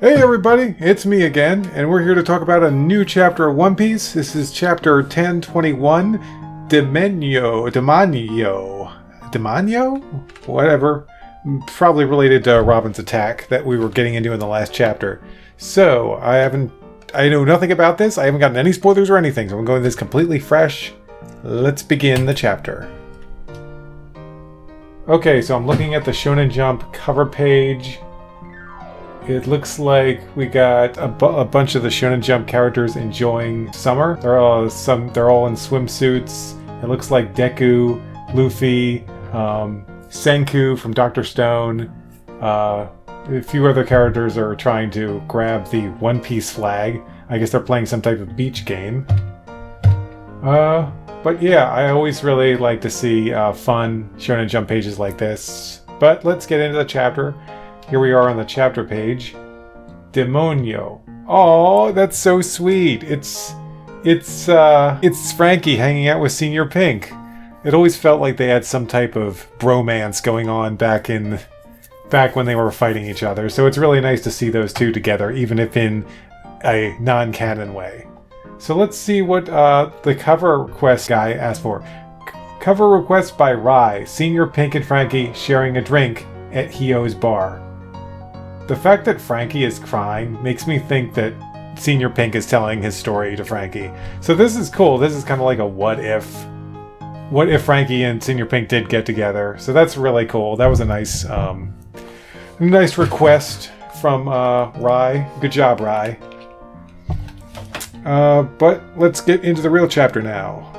Hey everybody, it's me again, and we're here to talk about a new chapter of One Piece. This is chapter 1021, Demonio? Whatever. Probably related to Robin's attack that we were getting into in the last chapter. So, I know nothing about this, I haven't gotten any spoilers or anything, so I'm going this completely fresh. Let's begin the chapter. Okay, so I'm looking at the Shonen Jump cover page. It looks like we got a bunch of the Shonen Jump characters enjoying summer. They're all in swimsuits. It looks like Deku, Luffy, Senku from Dr. Stone. A few other characters are trying to grab the One Piece flag. I guess they're playing some type of beach game. But yeah, I always really like to see fun Shonen Jump pages like this. But let's get into the chapter. Here we are on the chapter page. Demonio. Oh, that's so sweet. It's Frankie hanging out with Senior Pink. It always felt like they had some type of bromance going on back when they were fighting each other. So it's really nice to see those two together, even if in a non-canon way. So let's see what the cover request guy asked for. Cover request by Rai. Senior Pink and Frankie sharing a drink at Hio's bar. The fact that Frankie is crying makes me think that Senior Pink is telling his story to Frankie. So this is cool. This is kind of like a what if Frankie and Senior Pink did get together. So that's really cool. That was a nice request from Rai. Good job, Rai. But let's get into the real chapter now.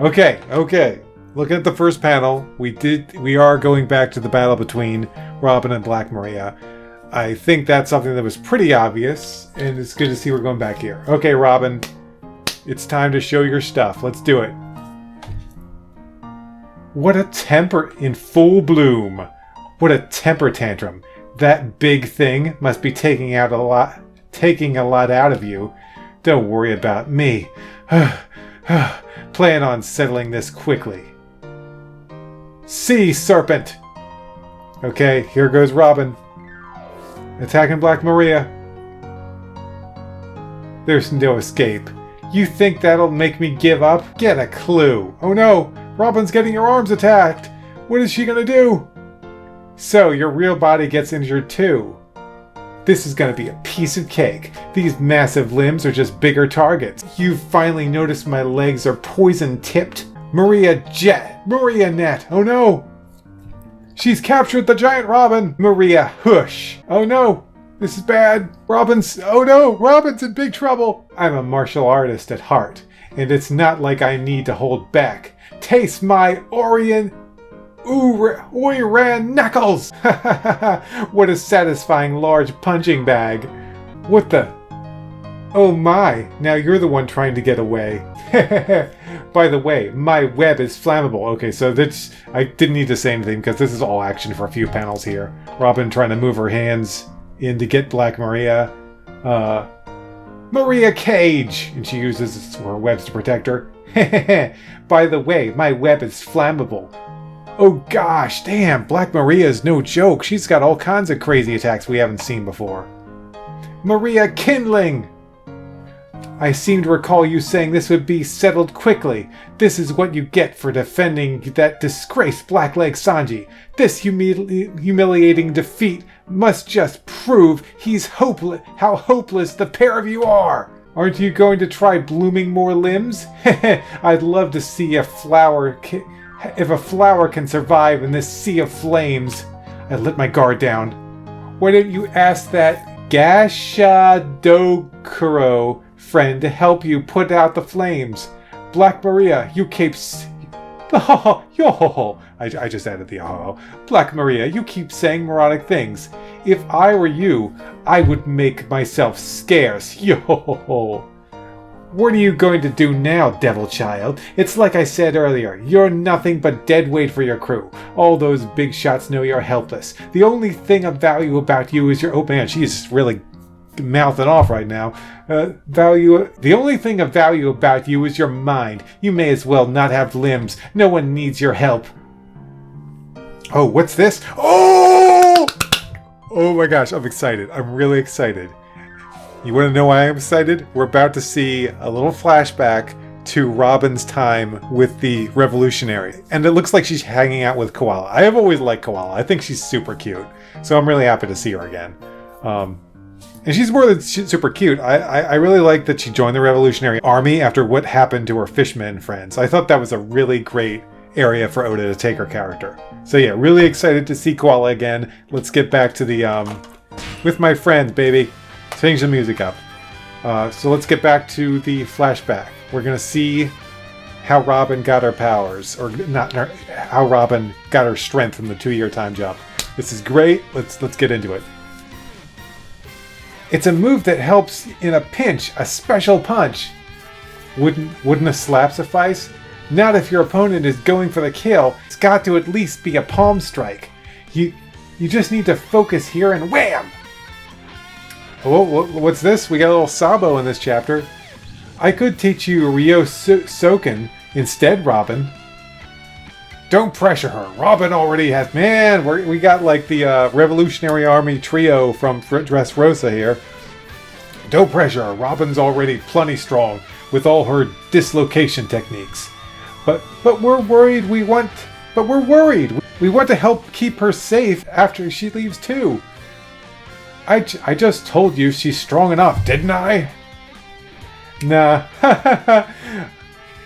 Okay. Looking at the first panel, we are going back to the battle between Robin and Black Maria. I think that's something that was pretty obvious, and it's good to see we're going back here. Okay, Robin, it's time to show your stuff. Let's do it. What a temper in full bloom. What a temper tantrum. That big thing must be taking a lot out of you. Don't worry about me. Plan on settling this quickly. Sea Serpent! Okay, here goes Robin. Attacking Black Maria. There's no escape. You think that'll make me give up? Get a clue. Oh no! Robin's getting her arms attacked! What is she gonna do? So, your real body gets injured too. This is gonna be a piece of cake. These massive limbs are just bigger targets. You've finally noticed my legs are poison-tipped. Maria Net! Oh no! She's captured the giant Robin! Maria, hush! Oh no! This is bad! Robin's in big trouble! I'm a martial artist at heart, and it's not like I need to hold back. Taste my Oiran knuckles! What a satisfying large punching bag! What the? Oh my, now you're the one trying to get away. By the way, my web is flammable. Okay, so I didn't need to say anything because this is all action for a few panels here. Robin trying to move her hands in to get Black Maria. Maria Cage! And she uses her webs to protect her. By the way, my web is flammable. Oh gosh, damn, Black Maria is no joke. She's got all kinds of crazy attacks we haven't seen before. Maria Kindling! I seem to recall you saying this would be settled quickly. This is what you get for defending that disgraced Blackleg Sanji. This humiliating defeat must just prove how hopeless the pair of you are. Aren't you going to try blooming more limbs? I'd love to see if a flower can survive in this sea of flames. I let my guard down. Why don't you ask that Gashadokuro friend to help you put out the flames? Black Maria, you keep... I just added the oh. Black Maria, you keep saying moronic things. If I were you, I would make myself scarce. Yo. What are you going to do now, devil child? It's like I said earlier, you're nothing but dead weight for your crew. All those big shots know you're helpless. The only thing of value about you is your... Oh man, she's really mouthing off right now. The only thing of value about you is your mind. You may as well not have limbs. No one needs your help. Oh, what's this? Oh! Oh my gosh, I'm excited. I'm really excited. You want to know why I'm excited? We're about to see a little flashback to Robin's time with the Revolutionary. And it looks like she's hanging out with Koala. I have always liked Koala. I think she's super cute. So I'm really happy to see her again. And she's more than super cute. I really like that she joined the Revolutionary Army after what happened to her fishmen friends. I thought that was a really great area for Oda to take her character. So yeah, really excited to see Koala again. Let's get back to the, with my friends, baby. Change the music up. So let's get back to the flashback. We're gonna see how Robin got her powers, or not how Robin got her strength from the 2-year time jump. This is great. Let's get into it. It's a move that helps in a pinch, a special punch. Wouldn't a slap suffice? Not if your opponent is going for the kill. It's got to at least be a palm strike. You just need to focus here and wham! What's this? We got a little Sabo in this chapter. I could teach you Ryo Soken instead, Robin. Don't pressure her. Robin already has... Man, we got like the Revolutionary Army trio from Dressrosa here. Don't pressure her. Robin's already plenty strong with all her dislocation techniques. But we're worried. We want to help keep her safe after she leaves too. I just told you she's strong enough, didn't I? Nah.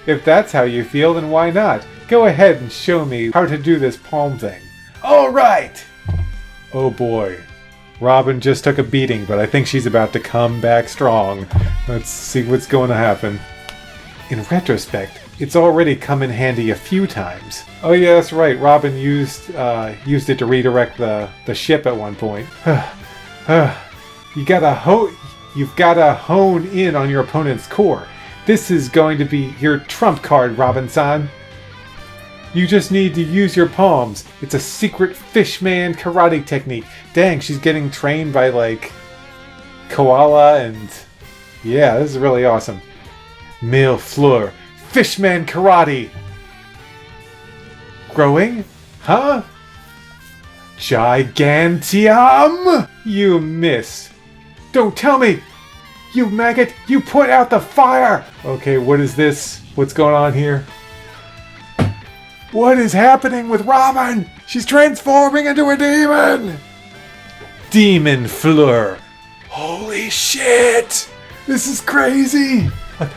If that's how you feel, then why not? Go ahead and show me how to do this palm thing. All right! Oh boy. Robin just took a beating, but I think she's about to come back strong. Let's see what's going to happen. In retrospect, it's already come in handy a few times. Oh yeah, that's right. Robin used it to redirect the ship at one point. You've gotta hone in on your opponent's core. This is going to be your trump card, Robin-san. You just need to use your palms. It's a secret fishman karate technique. Dang, she's getting trained by like Koala and... Yeah, this is really awesome. Mille fleur. Fishman karate. Growing? Huh? Gigantium! You miss. Don't tell me! You maggot! You put out the fire! Okay, what is this? What's going on here? What is happening with Robin? She's transforming into a demon! Demon Fleur. Holy shit! This is crazy!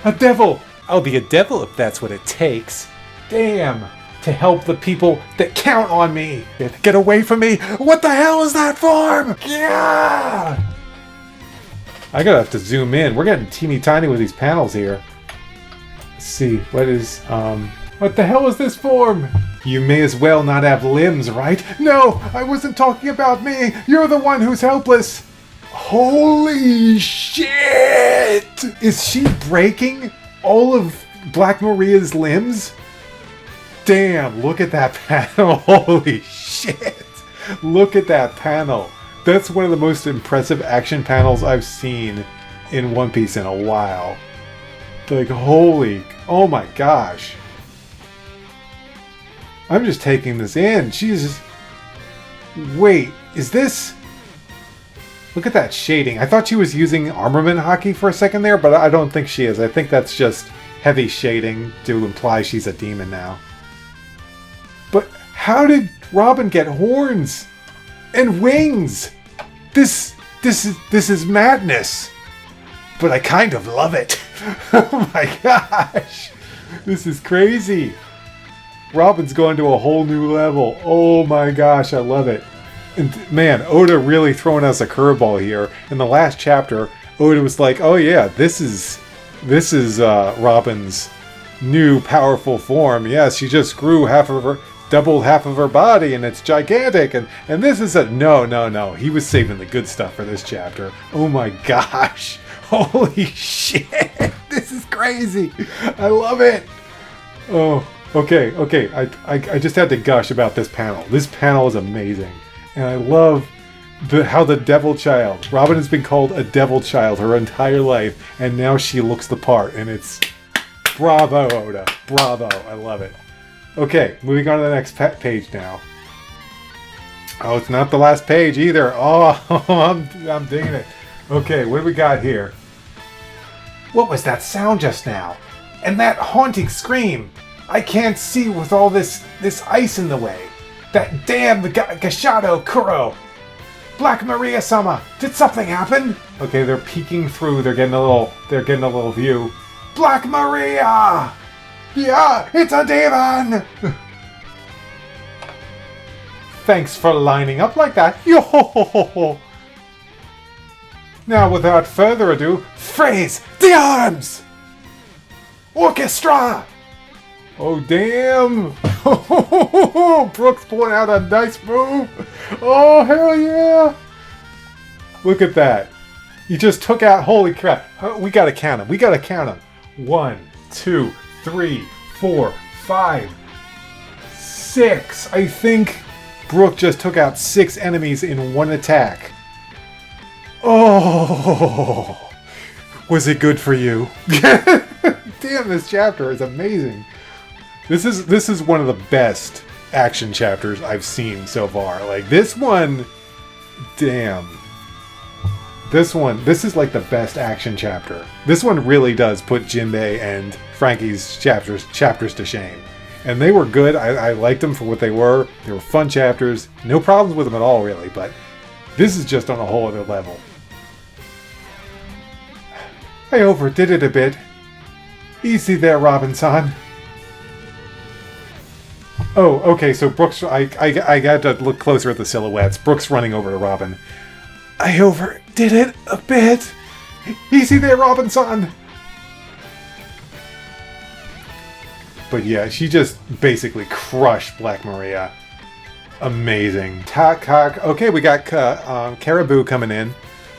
A devil! I'll be a devil if that's what it takes. Damn! To help the people that count on me. Get away from me! What the hell is that form? Yeah! I gotta have to zoom in. We're getting teeny tiny with these panels here. Let's see, what the hell is this form? You may as well not have limbs, right? No, I wasn't talking about me. You're the one who's helpless. Holy shit! Is she breaking all of Black Maria's limbs? Damn, look at that panel. Holy shit. Look at that panel. That's one of the most impressive action panels I've seen in One Piece in a while. Like, oh my gosh. I'm just taking this in. Jesus. Wait, is this... Look at that shading. I thought she was using armament hockey for a second there, but I don't think she is. I think that's just heavy shading to imply she's a demon now. But how did Robin get horns and wings? This is madness. But I kind of love it. Oh my gosh. This is crazy. Robin's going to a whole new level. Oh my gosh, I love it. And man, Oda really throwing us a curveball here. In the last chapter, Oda was like, "Oh yeah, this is Robin's new powerful form. Yes, she just grew doubled half of her body, and it's gigantic. And this is a no. He was saving the good stuff for this chapter. Oh my gosh, holy shit, this is crazy. I love it. Oh, okay. I just had to gush about this panel. This panel is amazing. And I love how the Devil Child... Robin has been called a Devil Child her entire life, and now she looks the part, and it's... Bravo, Oda. Bravo. I love it. Okay, moving on to the next page now. Oh, it's not the last page either. Oh, I'm digging it. Okay, what do we got here? What was that sound just now? And that haunting scream? I can't see with all this ice in the way. That damn Gashado Kuro. Black Maria-sama, did something happen? Okay, they're peeking through. They're getting a little view. Black Maria! Yeah, it's a demon! Thanks for lining up like that. Yo! Now, without further ado, phrase the arms! Orchestra! Oh, damn! Brooks pulling out a nice move! Oh, hell yeah! Look at that. He just took out, holy crap. We gotta count him. 1, 2, 3, 4, 5, 6. I think Brooke just took out 6 enemies in one attack. Oh! Was it good for you? Damn, this chapter is amazing. This is one of the best action chapters I've seen so far. Like, this one, damn. This is like the best action chapter. This one really does put Jinbei and Frankie's chapters to shame. And they were good. I liked them for what they were. They were fun chapters. No problems with them at all, really. But this is just on a whole other level. I overdid it a bit. Easy there, Robinson. Oh, okay, so Brooks, I got to look closer at the silhouettes. Brooks running over to Robin. I overdid it a bit. Easy there, Robinson. But yeah, she just basically crushed Black Maria. Amazing. Okay, we got Caribou coming in.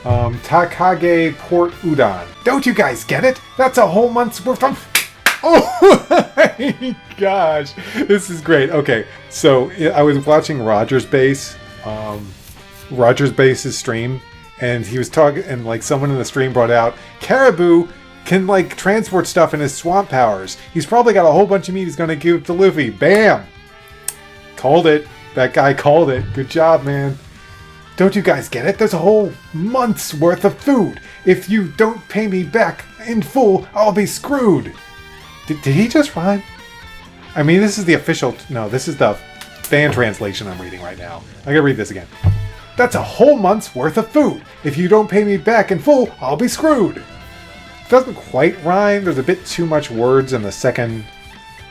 Takage Port Udon. Don't you guys get it? That's a whole month's worth of... Oh my gosh. This is great. Okay, so I was watching Roger's Base's stream, and he was talking, and like someone in the stream brought out, Caribou can like transport stuff in his swamp powers. He's probably got a whole bunch of meat he's going to give to Luffy. Bam! Called it. That guy called it. Good job, man. Don't you guys get it? There's a whole month's worth of food. If you don't pay me back in full, I'll be screwed. Did he just rhyme? I mean, this is the official... No, this is the fan translation I'm reading right now. I gotta read this again. That's a whole month's worth of food. If you don't pay me back in full, I'll be screwed. It doesn't quite rhyme. There's a bit too much words in the second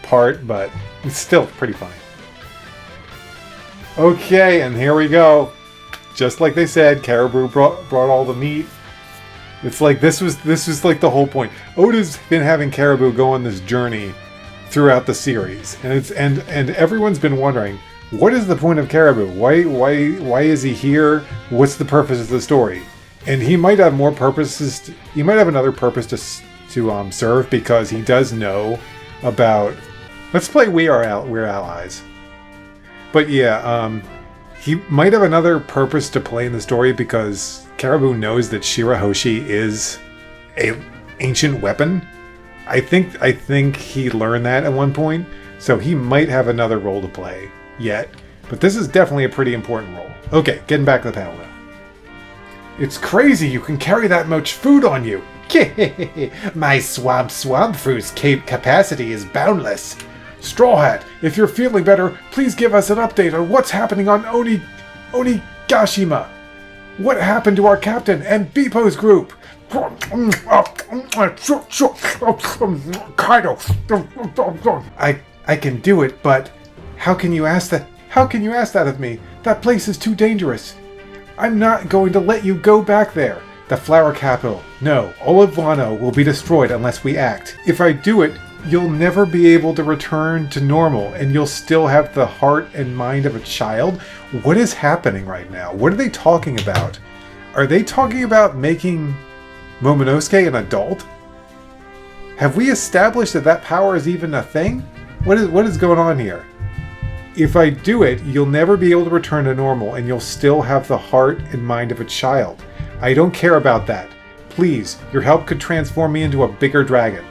part, but it's still pretty funny. Okay, and here we go. Just like they said, Caribou brought all the meat. It's like this was like the whole point. Oda's been having Caribou go on this journey throughout the series, and everyone's been wondering, what is the point of Caribou? Why is he here? What's the purpose of the story? And he might have more purposes. He might have another purpose to serve, because he does know about. Let's play We're Allies. But yeah, he might have another purpose to play in the story, because Caribou knows that Shirahoshi is an ancient weapon. I think he learned that at one point, so he might have another role to play yet. But this is definitely a pretty important role. Okay, getting back to the panel now. It's crazy you can carry that much food on you. My swamp fruit's capacity is boundless. Straw Hat, if you're feeling better, please give us an update on what's happening on Onigashima. What happened to our captain and Beepo's group? Kaido. I can do it, but how can you ask that? How can you ask that of me? That place is too dangerous. I'm not going to let you go back there. The flower capital. No, all of Wano will be destroyed unless we act. If I do it, you'll never be able to return to normal, and you'll still have the heart and mind of a child? What is happening right now? What are they talking about? Are they talking about making Momonosuke an adult? Have we established that power is even a thing? What is going on here? If I do it, you'll never be able to return to normal, and you'll still have the heart and mind of a child. I don't care about that. Please, your help could transform me into a bigger dragon.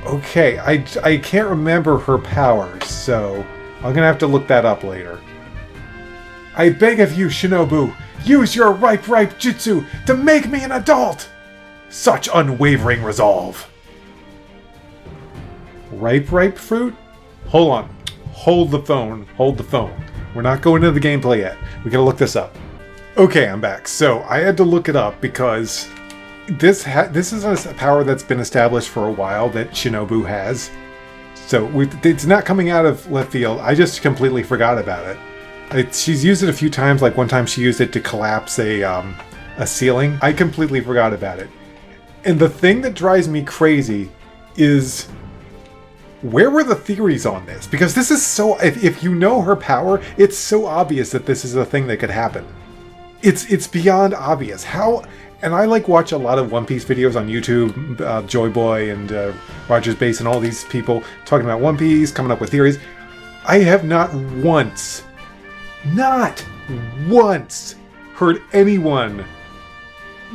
Okay, I can't remember her powers, so I'm gonna have to look that up later. I beg of you, Shinobu, use your ripe jutsu to make me an adult! Such unwavering resolve. Ripe fruit? Hold on. Hold the phone. Hold the phone. We're not going into the gameplay yet. We gotta look this up. Okay, I'm back. So, I had to look it up because this is a power that's been established for a while that Shinobu has. So, it's not coming out of left field. I just completely forgot about it. She's used it a few times. Like one time she used it to collapse a ceiling. I completely forgot about it. And the thing that drives me crazy is, where were the theories on this? Because this is so, if you know her power, it's so obvious that this is a thing that could happen. It's beyond obvious. How, and I like watch a lot of One Piece videos on YouTube, Joy Boy and Roger's Base and all these people talking about One Piece, coming up with theories. I have not once heard anyone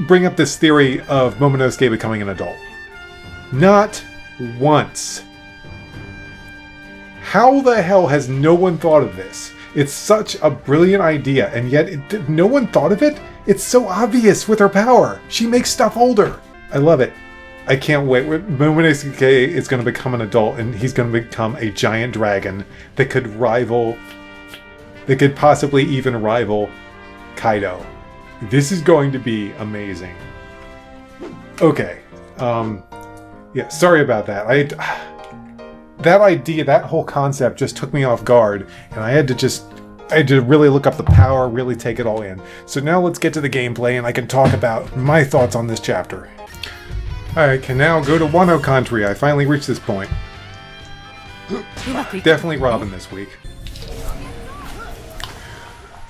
bring up this theory of Momonosuke becoming an adult. Not once. How the hell has no one thought of this? It's such a brilliant idea, and yet no one thought of it? It's so obvious with her power. She makes stuff older. I love it. I can't wait. Momonosuke is going to become an adult, and he's going to become a giant dragon that could possibly even rival Kaido. This is going to be amazing. Okay. Yeah, sorry about that. That idea, that whole concept just took me off guard, and I had to really look up the power, really take it all in. So now let's get to the gameplay, and I can talk about my thoughts on this chapter. I can now go to Wano country. I finally reached this point. Definitely Robin this week.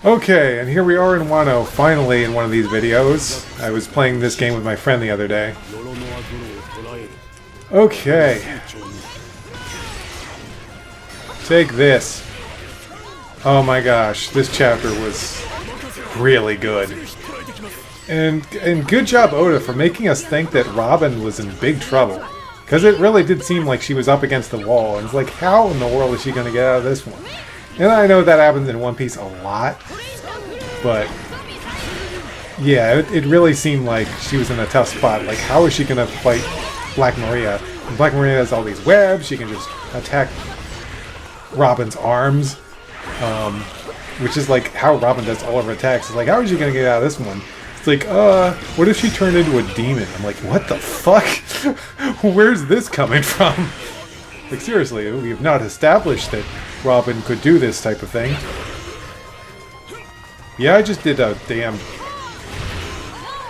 Okay, and here we are in Wano, finally in one of these videos. I was playing this game with my friend the other day. Okay. Take this. Oh my gosh, this chapter was really good. And good job, Oda, for making us think that Robin was in big trouble. Because it really did seem like she was up against the wall, and it's like, how in the world is she going to get out of this one? And I know that happens in One Piece a lot, but yeah, it really seemed like she was in a tough spot. Like, how is she going to fight Black Maria? And Black Maria has all these webs, she can just attack Robin's arms, which is like how Robin does all of her attacks. It's like, how is she going to get out of this one? It's like, what if she turned into a demon? I'm like, what the fuck? Where's this coming from? Like, seriously, we have not established that Robin could do this type of thing. Yeah, I just did a damn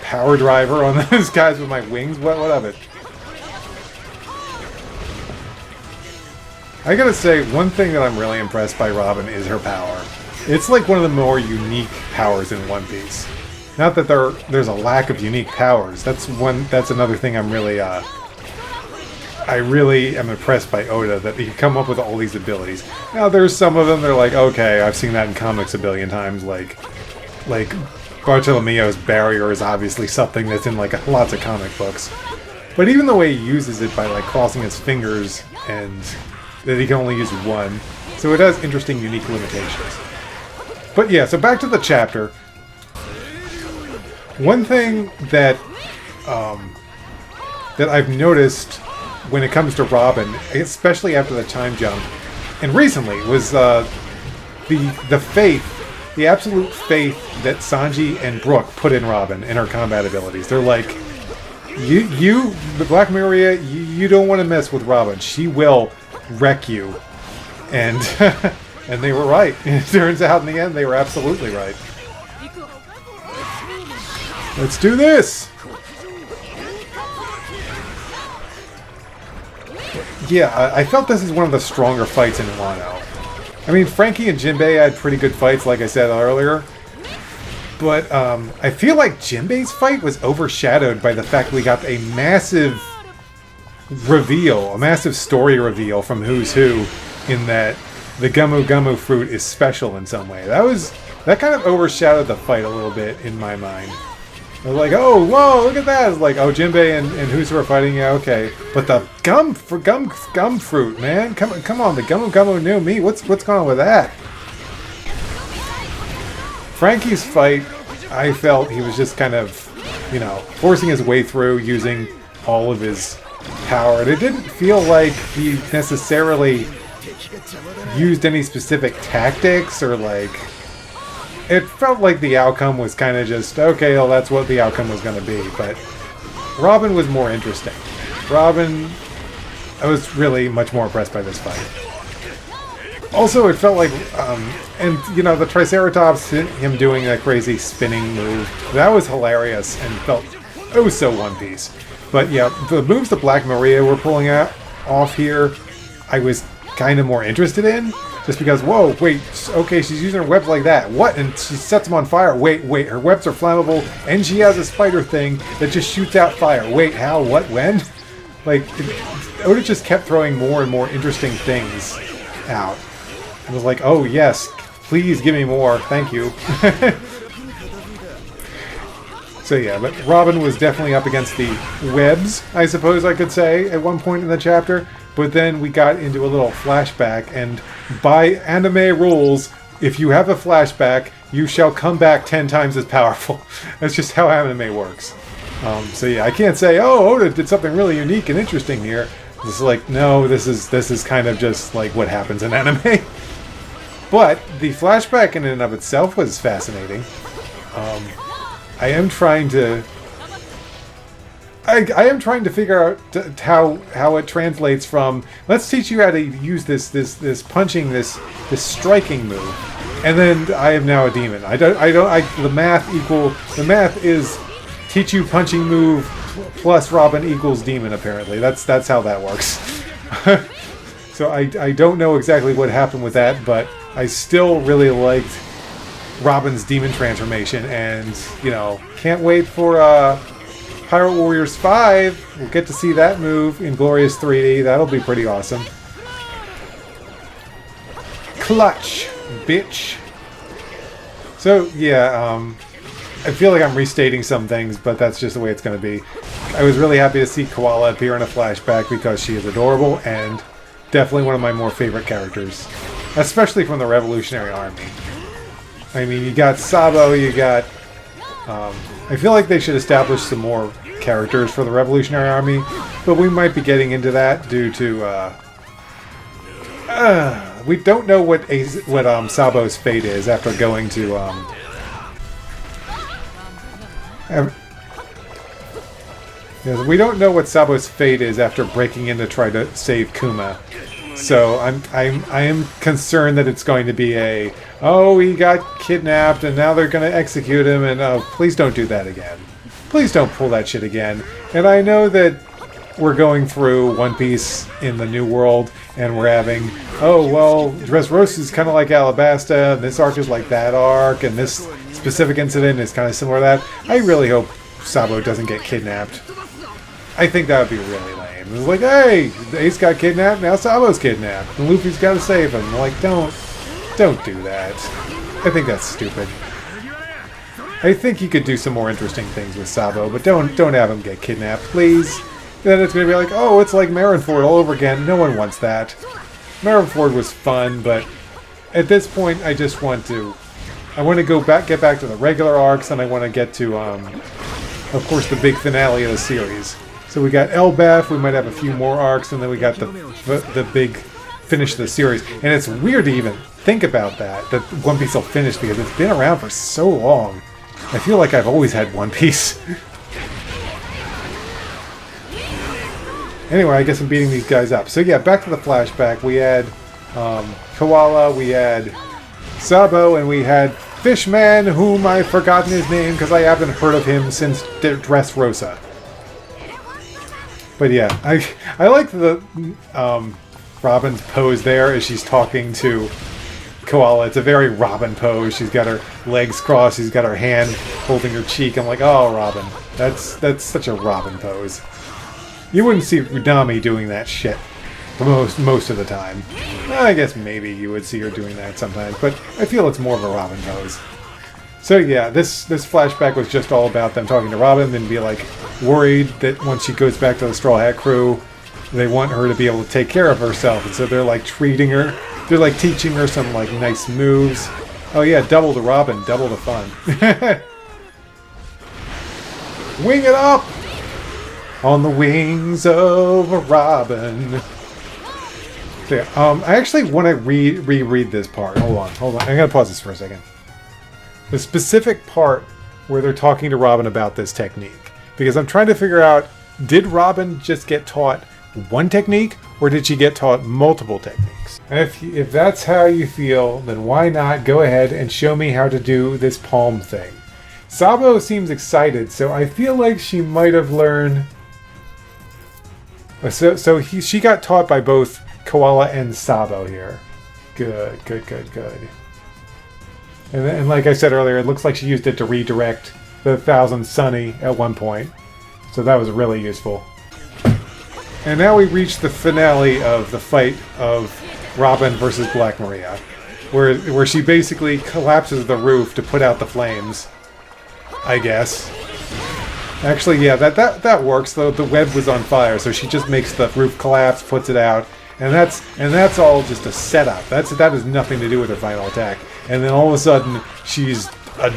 power driver on those guys with my wings. What of it? I gotta say, one thing that I'm really impressed by Robin is her power. It's like one of the more unique powers in One Piece. Not that there's a lack of unique powers. That's another thing I'm really I really am impressed by Oda, that he can come up with all these abilities. Now, there's some of them that are like, okay, I've seen that in comics a billion times, like Bartolomeo's barrier is obviously something that's in like lots of comic books. But even the way he uses it by like crossing his fingers, and that he can only use one, so it has interesting, unique limitations. But yeah, so back to the chapter. One thing that that I've noticed when it comes to Robin, especially after the time jump, and recently, was the faith, the absolute faith that Sanji and Brook put in Robin in her combat abilities. They're like, the Black Maria, you don't want to mess with Robin. She will wreck you. And and they were right. It turns out in the end they were absolutely right. Let's do this! Yeah, I felt this is one of the stronger fights in Wano. I mean, Frankie and Jinbei had pretty good fights, like I said earlier. But I feel like Jinbei's fight was overshadowed by the fact we got a massive reveal, a massive story reveal from Who's Who, in that the Gumu Gumu fruit is special in some way. That kind of overshadowed the fight a little bit in my mind. I was like, oh, whoa, look at that. It's like, oh, Jinbei and Who's Who are fighting, yeah, okay. But the gum fruit, man. Come on, the Gumu Gumu new meat. What's going on with that? Frankie's fight, I felt he was just kind of, you know, forcing his way through using all of his power. And it didn't feel like he necessarily used any specific tactics or like... It felt like the outcome was kind of just, okay, well, that's what the outcome was going to be. But Robin was more interesting. Robin, I was really much more impressed by this fight. Also, it felt like, and you know, the Triceratops, him doing that crazy spinning move, that was hilarious and felt, it was so One Piece. But yeah, the moves that Black Maria were pulling off here, I was kind of more interested in. Just because, whoa, wait, okay, she's using her webs like that. What? And she sets them on fire. Wait, her webs are flammable, and she has a spider thing that just shoots out fire. Wait, how? What? When? Like, Oda just kept throwing more and more interesting things out. I was like, oh, yes, please give me more. Thank you. So yeah, but Robin was definitely up against the webs, I suppose I could say, at one point in the chapter. But then we got into a little flashback, and by anime rules, if you have a flashback, you shall come back 10 times as powerful. That's just how anime works. So yeah, I can't say, oh, Oda did something really unique and interesting here. It's like, no, this is kind of just like what happens in anime. But the flashback in and of itself was fascinating. I am trying to figure out how it translates from, let's teach you how to use this punching, this striking move, and then I am now a demon. The math is teach you punching move plus Robin equals demon, apparently. That's how that works. So I don't know exactly what happened with that, but I still really liked Robin's demon transformation, and you know, can't wait for Pirate Warriors 5. We'll get to see that move in glorious 3D. That'll be pretty awesome. Clutch, bitch. So yeah, I feel like I'm restating some things, but that's just the way it's going to be. I was really happy to see Koala appear in a flashback because she is adorable and definitely one of my more favorite characters, especially from the Revolutionary Army. I mean, you got Sabo, you got... I feel like they should establish some more characters for the Revolutionary Army, but we might be getting into that due to... we don't know what Sabo's fate is after going to... we don't know what Sabo's fate is after breaking in to try to save Kuma. So I am concerned that it's going to be oh, he got kidnapped and now they're going to execute him, and oh, please don't do that again. Please don't pull that shit again. And I know that we're going through One Piece in the New World, and we're having, oh, well, Dressrosa is kind of like Alabasta, and this arc is like that arc, and this specific incident is kind of similar to that. I really hope Sabo doesn't get kidnapped. I think that would be really lame. It's like, hey, Ace got kidnapped, now Sabo's kidnapped, and Luffy's got to save him. Like, don't do that. I think that's stupid. I think he could do some more interesting things with Sabo, but don't have him get kidnapped, please. Then it's going to be like, oh, it's like Marineford all over again. No one wants that. Marineford was fun, but at this point, I just want to... I want to get back to the regular arcs, and I want to get to, of course, the big finale of the series. So we got Elbaf, we might have a few more arcs, and then we got the big finish of the series. And it's weird to even think about that One Piece will finish, because it's been around for so long. I feel like I've always had One Piece. Anyway, I guess I'm beating these guys up. So yeah, back to the flashback. We had Koala, we had Sabo, and we had Fishman, whom I've forgotten his name because I haven't heard of him since Dressrosa. But yeah, I like the Robin's pose there as she's talking to Koala. It's a very Robin pose. She's got her legs crossed. She's got her hand holding her cheek. I'm like, oh, Robin. That's such a Robin pose. You wouldn't see Udami doing that shit most of the time. I guess maybe you would see her doing that sometimes, but I feel it's more of a Robin pose. So yeah, this flashback was just all about them talking to Robin and be like worried that once she goes back to the Straw Hat crew, they want her to be able to take care of herself, and so they're like treating her, they're like teaching her some like nice moves. Oh yeah, double the Robin, double the fun. Wing it up! On the wings of a robin. So yeah, I actually want to reread this part. Hold on. I'm gonna pause this for a second. The specific part where they're talking to Robin about this technique. Because I'm trying to figure out, did Robin just get taught one technique, or did she get taught multiple techniques? And if that's how you feel, then why not go ahead and show me how to do this palm thing. Sabo seems excited, so I feel like she might have learned... she got taught by both Koala and Sabo here. Good. And like I said earlier, it looks like she used it to redirect the Thousand Sunny at one point. So that was really useful. And now we reach the finale of the fight of Robin versus Black Maria, where she basically collapses the roof to put out the flames, I guess. Actually, yeah, that works, though. The web was on fire, so she just makes the roof collapse, puts it out, and that's all just a setup. That has nothing to do with her final attack. And then all of a sudden, she's a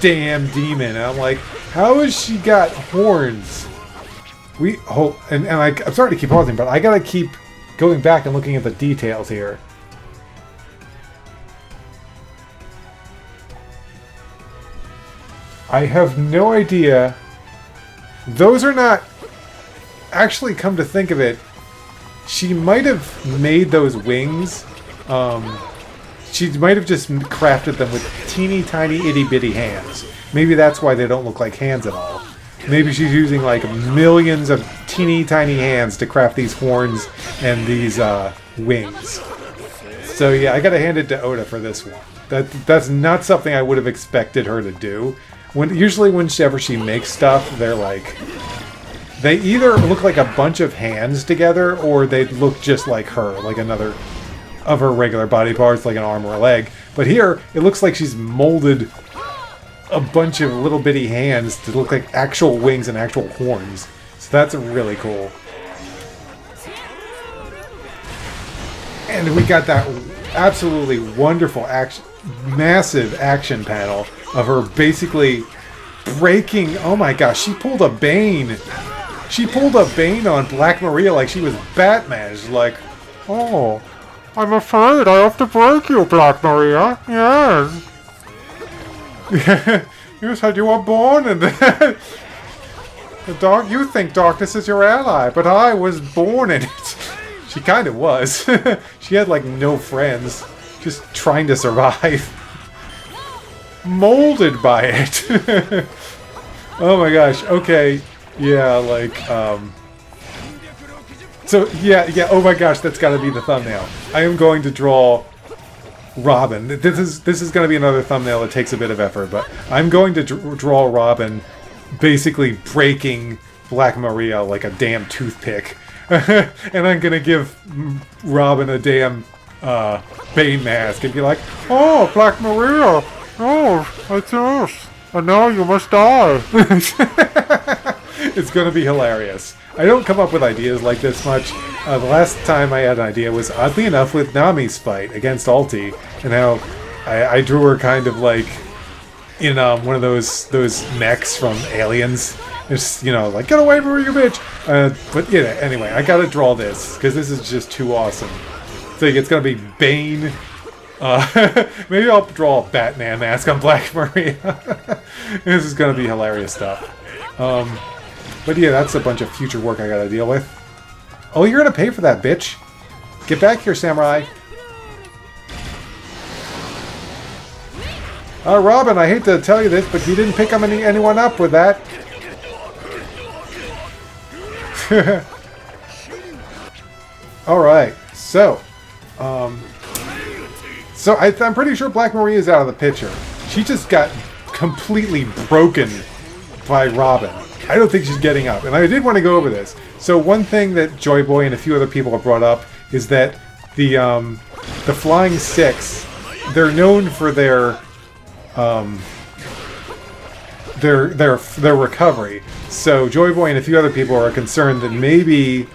damn demon. And I'm like, how has she got horns? I'm sorry to keep pausing, but I gotta keep going back and looking at the details here. I have no idea. Those are not... Actually, come to think of it, she might have made those wings. She might have just crafted them with teeny tiny itty bitty hands. Maybe that's why they don't look like hands at all. Maybe she's using like millions of teeny tiny hands to craft these horns and these wings. So yeah, I gotta hand it to Oda for this one. That's not something I would have expected her to do. Usually whenever she makes stuff, they either look like a bunch of hands together, or they look just like her, like another of her regular body parts, like an arm or a leg. But here, it looks like she's molded a bunch of little bitty hands to look like actual wings and actual horns. So that's really cool. And we got that absolutely wonderful massive action panel of her basically breaking... Oh my gosh, she pulled a Bane. She pulled a Bane on Black Maria like she was Batman. She's like, oh, I'm afraid I have to break you, Black Maria. Yes. You said you were born in the dark. You think darkness is your ally, but I was born in it. She kind of was. She had like no friends, just trying to survive. Molded by it. Oh my gosh. Okay. Yeah, like so yeah, oh my gosh, that's got to be the thumbnail. I am going to draw Robin. This is going to be another thumbnail that takes a bit of effort, but I'm going to draw Robin basically breaking Black Maria like a damn toothpick. And I'm going to give Robin a damn Bane mask and be like, oh, Black Maria, oh, it's us, and now you must die. It's going to be hilarious. I don't come up with ideas like this much. The last time I had an idea was, oddly enough, with Nami's fight against Alti, and how I drew her kind of like in one of those mechs from Aliens. It's, you know, like, get away from her, you bitch! But yeah, anyway, I gotta draw this, because this is just too awesome. So it's gonna be Bane. Maybe I'll draw a Batman mask on Black Maria. This is gonna be hilarious stuff. But yeah, that's a bunch of future work I gotta deal with. Oh, you're gonna pay for that, bitch! Get back here, samurai! Robin, I hate to tell you this, but you didn't pick anyone up with that. Alright, so... I'm pretty sure Black Maria is out of the picture. She just got completely broken by Robin. I don't think she's getting up. And I did want to go over this. So one thing that Joy Boy and a few other people have brought up is that the Flying Six, they're known for their recovery. So Joy Boy and a few other people are concerned that maybe,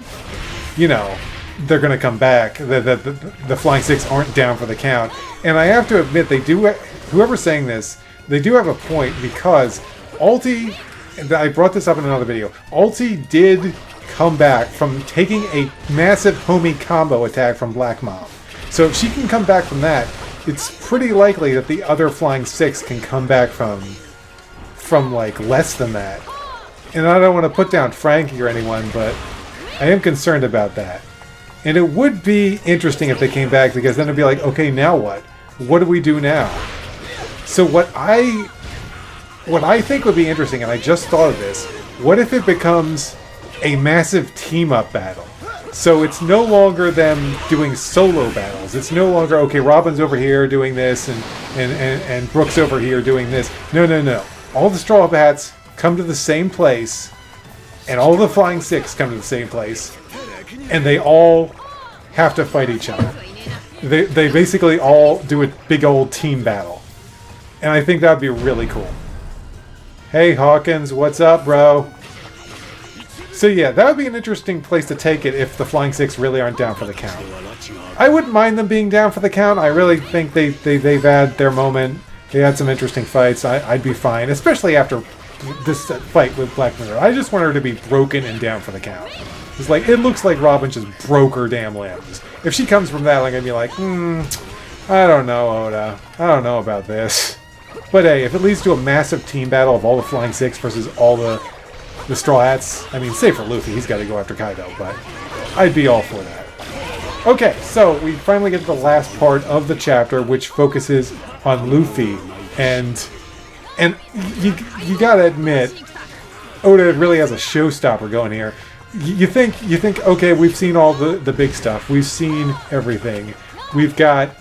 you know, they're going to come back. The Flying Six aren't down for the count. And I have to admit, they do. Whoever's saying this, they do have a point, because Alti, and I brought this up in another video, Alti did come back from taking a massive homie combo attack from Black Mom. So if she can come back from that, it's pretty likely that the other Flying Six can come back from like less than that. And I don't want to put down Frankie or anyone, but I am concerned about that. And it would be interesting if they came back, because then it'd be like, okay, now what? What do we do now? So what I think would be interesting, and I just thought of this, what if it becomes a massive team-up battle? So it's no longer them doing solo battles. It's no longer, okay, Robin's over here doing this, and Brooke's over here doing this. No. All the Straw Hats come to the same place, and all the Flying Six come to the same place, and they all have to fight each other. They basically all do a big old team battle. And I think that would be really cool. Hey Hawkins, what's up, bro? So yeah, that would be an interesting place to take it if the Flying Six really aren't down for the count. I wouldn't mind them being down for the count. I really think they've had their moment. They had some interesting fights. I'd be fine, especially after this fight with Black Mirror. I just want her to be broken and down for the count. It's like, it looks like Robin just broke her damn limbs. If she comes from that, I'm going to be like, I don't know, Oda. I don't know about this. But hey, if it leads to a massive team battle of all the Flying Six versus all the Straw Hats, I mean, save for Luffy, he's got to go after Kaido, but I'd be all for that. Okay, so we finally get to the last part of the chapter, which focuses on Luffy, and you gotta admit, Oda really has a showstopper going here. You think, okay, we've seen all the big stuff. We've seen everything. We had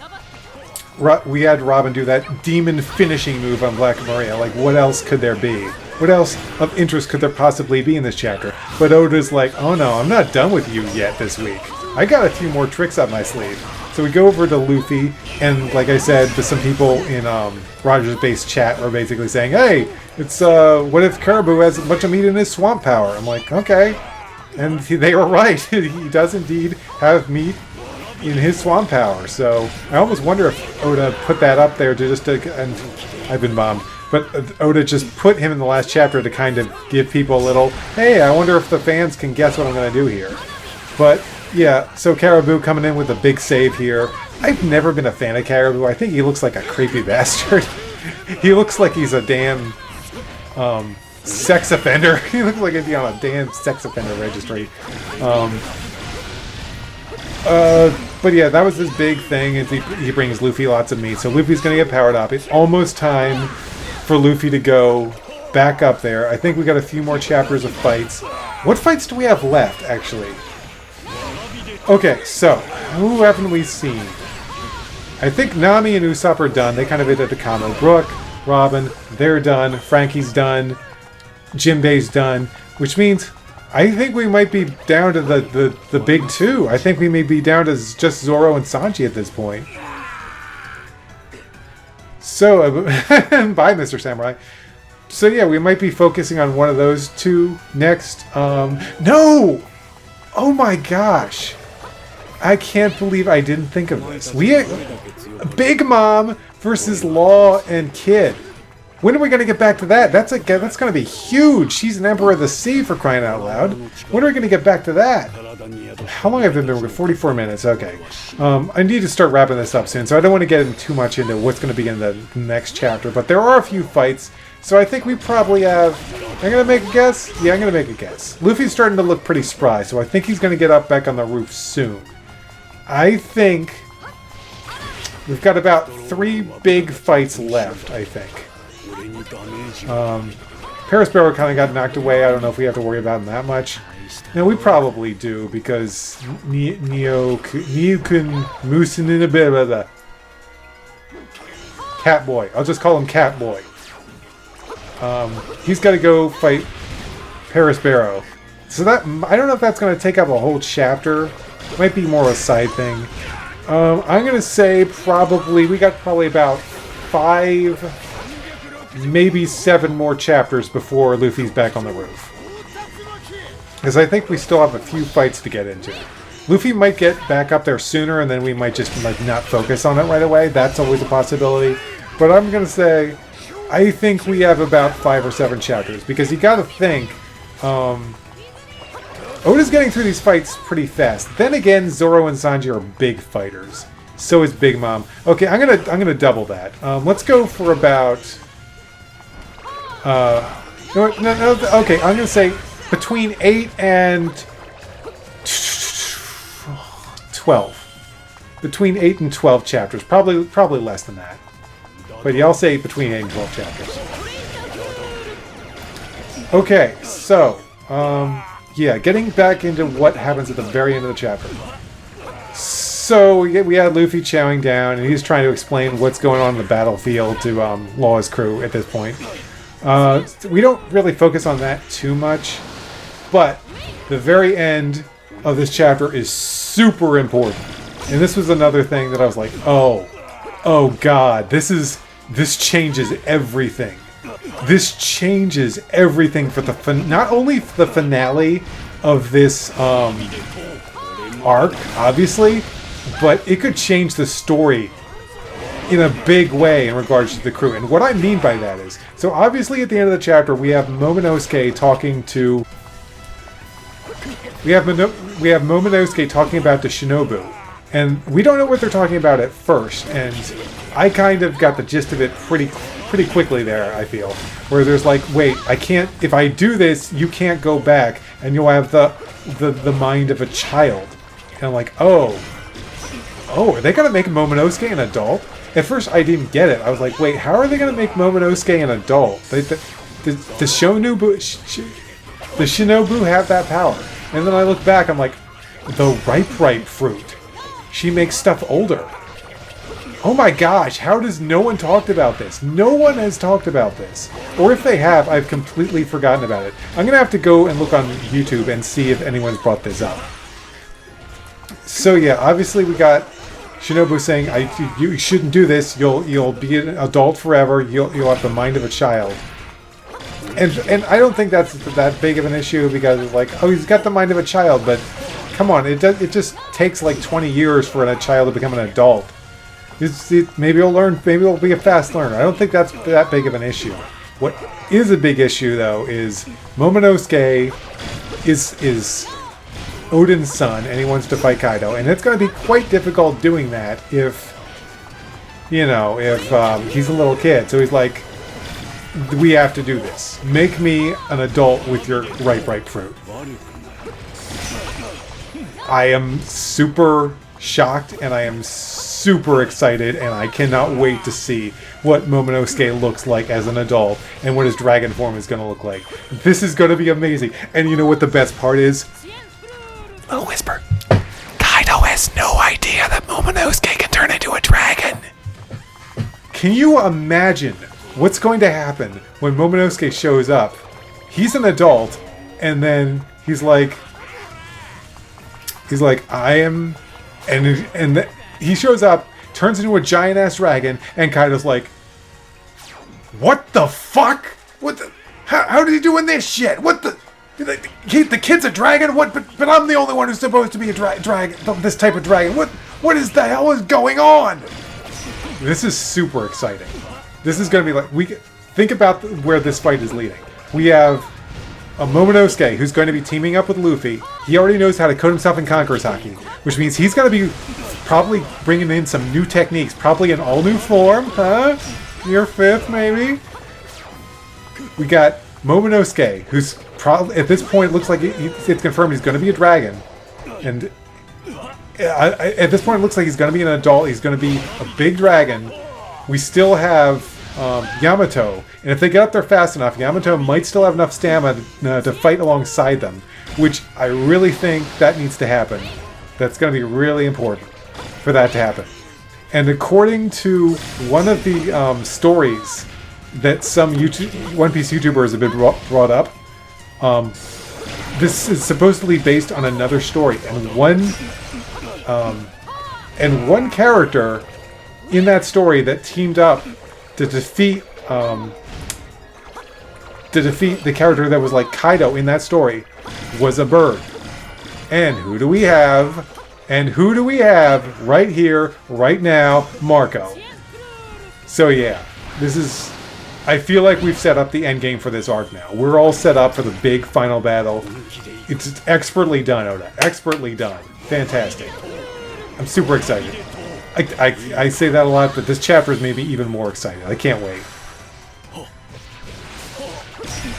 Robin do that demon finishing move on Black Maria. Like, what else could there be? What else of interest could there possibly be in this chapter? But Oda's like, oh no, I'm not done with you yet this week. I got a few more tricks up my sleeve. So we go over to Luffy, and like I said, some people in Roger's base chat were basically saying, hey, it's what if Caribou has a bunch of meat in his swamp power? I'm like, okay. And they were right. He does indeed have meat in his swamp power. So I almost wonder if Oda put that up there and I've been bombed. But Oda just put him in the last chapter to kind of give people a little, hey, I wonder if the fans can guess what I'm going to do here. But yeah, so Caribou coming in with a big save here. I've never been a fan of Caribou. I think he looks like a creepy bastard. He looks like he's a damn sex offender. He looks like he'd be on a damn sex offender registry. But yeah, that was his big thing, is he brings Luffy lots of meat. So Luffy's going to get powered up. It's almost time for Luffy to go back up there. I think we got a few more chapters of fights. What fights do we have left, actually? Okay, so, who haven't we seen? I think Nami and Usopp are done. They kind of hit at the combo. Brooke, Robin, they're done. Frankie's done. Jinbei's done. Which means I think we might be down to the big two. I think we may be down to just Zoro and Sanji at this point. So, bye, Mr. Samurai. So yeah, we might be focusing on one of those two next. No! Oh my gosh! I can't believe I didn't think of this. Big Mom versus Law and Kid. When are we going to get back to that? That's going to be huge. She's an Emperor of the Sea, for crying out loud. When are we going to get back to that? How long have I been doing? 44 minutes. Okay. I need to start wrapping this up soon, so I don't want to get too much into what's going to be in the next chapter. But there are a few fights, so I think we probably have... I'm going to make a guess? Yeah, I'm going to make a guess. Luffy's starting to look pretty spry, so I think he's going to get up back on the roof soon. I think we've got about 3 big fights left, I think. Paris Barrow kind of got knocked away. I don't know if we have to worry about him that much. No, we probably do, because Neokun Moosin in a bit of the Catboy. I'll just call him Catboy. He's got to go fight Paris Barrow. So that, I don't know if that's going to take up a whole chapter. Might be more a side thing. I'm going to say we got probably about 5... maybe 7 more chapters before Luffy's back on the roof. Because I think we still have a few fights to get into. Luffy might get back up there sooner, and then we might just like not focus on it right away. That's always a possibility. But I'm gonna say, I think we have about 5 or 7 chapters, because you gotta think, Oda's getting through these fights pretty fast. Then again, Zoro and Sanji are big fighters. So is Big Mom. Okay, I'm gonna double that. Let's go for about. Okay, I'm gonna say between 8 and 12. Between 8 and 12 chapters. Probably less than that. But yeah, I'll say between 8 and 12 chapters. Okay, so yeah, getting back into what happens at the very end of the chapter. So we had Luffy chowing down, and he's trying to explain what's going on in the battlefield to Law's crew at this point. We don't really focus on that too much, but the very end of this chapter is super important. And this was another thing that I was like, oh god, this changes everything. This changes everything for the not only for the finale of this arc, obviously, but it could change the story in a big way in regards to the crew. And what I mean by that is, so obviously at the end of the chapter we have Momonosuke talking to Momonosuke talking about the Shinobu, and we don't know what they're talking about at first, and I kind of got the gist of it pretty quickly there, I feel, where there's like, wait, I can't, if I do this, you can't go back, and you'll have the mind of a child. And I'm like, oh, are they gonna make Momonosuke an adult? At first I didn't get it. I was like, wait, how are they gonna make Momonosuke an adult? The Shinobu have that power. And then I look back, I'm like, the ripe fruit. She makes stuff older. Oh my gosh, how does no one talked about this? No one has talked about this. Or if they have, I've completely forgotten about it. I'm going to have to go and look on YouTube and see if anyone's brought this up. So yeah, obviously we got Shinobu saying, you shouldn't do this, you'll be an adult forever, you'll have the mind of a child. And I don't think that's that big of an issue, because it's like, oh, he's got the mind of a child, but come on, it just takes like 20 years for a child to become an adult. Maybe he'll learn. Maybe he'll be a fast learner. I don't think that's that big of an issue. What is a big issue, though, is Momonosuke is Odin's son, and he wants to fight Kaido, and it's going to be quite difficult doing that if he's a little kid. So he's like, we have to do this. Make me an adult with your ripe fruit. I am super shocked, and I am super excited, and I cannot wait to see what Momonosuke looks like as an adult and what his dragon form is going to look like. This is going to be amazing. And you know what the best part is? Little whisper. Kaido has no idea that Momonosuke can turn into a dragon. Can you imagine what's going to happen when Momonosuke shows up? He's an adult, and then he's like, I am, and he shows up, turns into a giant-ass dragon, and Kaido's like, what the fuck? What the? How did he doing this shit? What the? The kid's a dragon? What? But I'm the only one who's supposed to be a dragon, this type of dragon. What is the hell is going on? This is super exciting. This is going to be like, think about where this fight is leading. We have a Momonosuke who's going to be teaming up with Luffy. He already knows how to coat himself in Conqueror's Haki, which means he's going to be probably bringing in some new techniques, probably an all-new form, huh? Year 5th, maybe? We got Momonosuke, who's probably, at this point, looks like it's confirmed he's going to be a dragon. And at this point, it looks like he's going to be an adult. He's going to be a big dragon. We still have Yamato, and if they get up there fast enough, Yamato might still have enough stamina to fight alongside them, which I really think that needs to happen. That's going to be really important for that to happen. And according to one of the stories that some One Piece YouTubers have been brought up, this is supposedly based on another story, and one character in that story that teamed up to defeat the character that was like Kaido in that story was a bird. And who do we have? And who do we have right here, right now? Marco. So yeah, this is... I feel like we've set up the end game for this arc now. We're all set up for the big final battle. It's expertly done, Oda. Expertly done. Fantastic. I'm super excited. I say that a lot, but this chapter is maybe even more excited. I can't wait.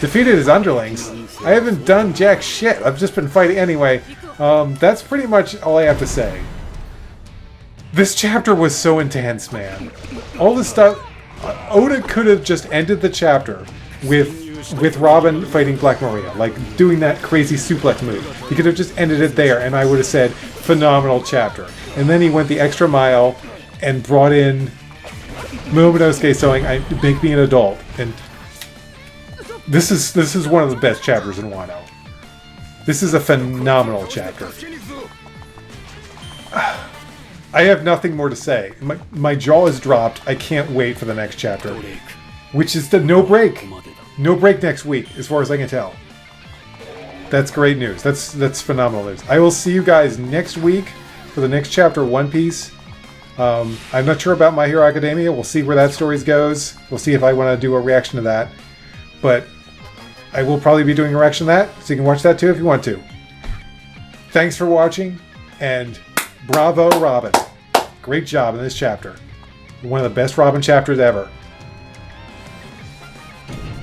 Defeated his underlings. I haven't done jack shit. I've just been fighting anyway. That's pretty much all I have to say. This chapter was so intense, man. All this stuff... Oda could have just ended the chapter with Robin fighting Black Maria, like doing that crazy suplex move. He could have just ended it there, and I would have said, phenomenal chapter. And then he went the extra mile and brought in Momonosuke saying, "Make me an adult." And this is one of the best chapters in Wano. This is a phenomenal chapter. I have nothing more to say. My jaw is dropped. I can't wait for the next chapter. Which is the no break. No break next week, as far as I can tell. That's great news. That's phenomenal news. I will see you guys next week for the next chapter of One Piece. I'm not sure about My Hero Academia. We'll see where that story goes. We'll see if I want to do a reaction to that. But I will probably be doing a reaction to that, so you can watch that too if you want to. Thanks for watching, and... bravo, Robin. Great job in this chapter. One of the best Robin chapters ever.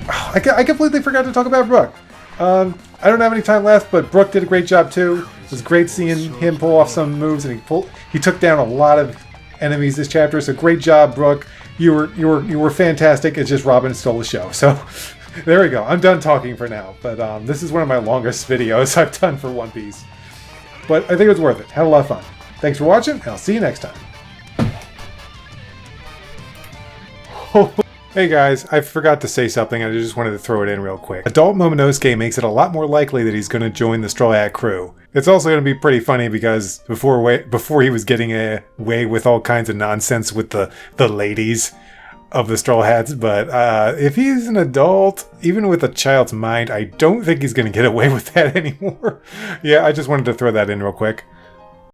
I completely forgot to talk about Brook. I don't have any time left, but Brook did a great job too. It was great seeing him pull off some moves, and he took down a lot of enemies this chapter. So great job, Brook. You were fantastic. It's just Robin stole the show. So there we go. I'm done talking for now. But this is one of my longest videos I've done for One Piece. But I think it was worth it. Had a lot of fun. Thanks for watching, and I'll see you next time. Hey guys, I forgot to say something, and I just wanted to throw it in real quick. Adult Momonosuke makes it a lot more likely that he's going to join the Straw Hat crew. It's also going to be pretty funny because before he was getting away with all kinds of nonsense with the ladies of the Straw Hats, but if he's an adult, even with a child's mind, I don't think he's going to get away with that anymore. Yeah, I just wanted to throw that in real quick.